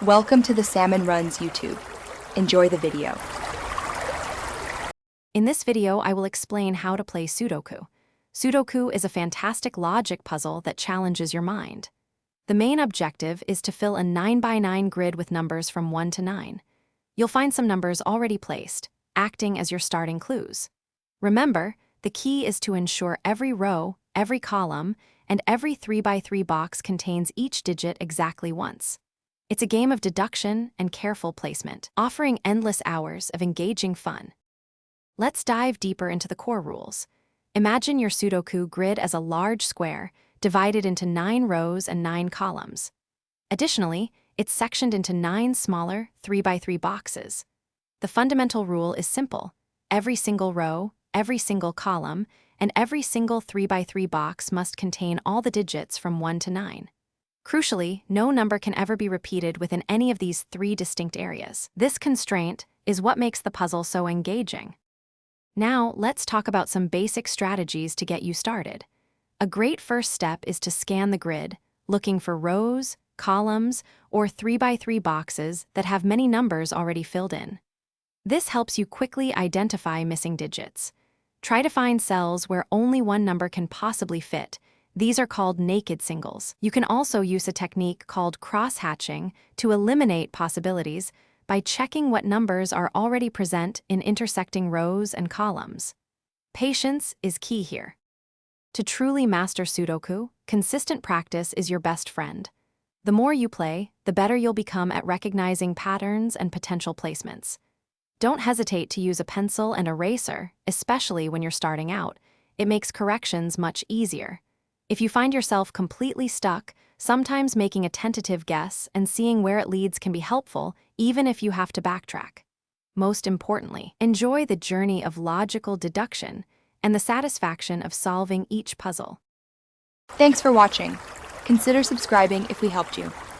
Welcome to the Salmon Runs YouTube. Enjoy the video. In this video, I will explain how to play Sudoku. Sudoku is a fantastic logic puzzle that challenges your mind. The main objective is to fill a 9x9 grid with numbers from 1 to 9. You'll find some numbers already placed, acting as your starting clues. Remember, the key is to ensure every row, every column, and every 3x3 box contains each digit exactly once. It's a game of deduction and careful placement, offering endless hours of engaging fun. Let's dive deeper into the core rules. Imagine your Sudoku grid as a large square, divided into 9 rows and 9 columns. Additionally, it's sectioned into 9 smaller 3x3 boxes. The fundamental rule is simple. Every single row, every single column, and every single 3x3 box must contain all the digits from 1 to 9. Crucially, no number can ever be repeated within any of these 3 distinct areas. This constraint is what makes the puzzle so engaging. Now, let's talk about some basic strategies to get you started. A great first step is to scan the grid, looking for rows, columns, or 3x3 boxes that have many numbers already filled in. This helps you quickly identify missing digits. Try to find cells where only one number can possibly fit. These are called naked singles. You can also use a technique called cross-hatching to eliminate possibilities by checking what numbers are already present in intersecting rows and columns. Patience is key here. To truly master Sudoku, consistent practice is your best friend. The more you play, the better you'll become at recognizing patterns and potential placements. Don't hesitate to use a pencil and eraser, especially when you're starting out. It makes corrections much easier. If you find yourself completely stuck, sometimes making a tentative guess and seeing where it leads can be helpful, even if you have to backtrack. Most importantly, enjoy the journey of logical deduction and the satisfaction of solving each puzzle. Thanks for watching. Consider subscribing if we helped you.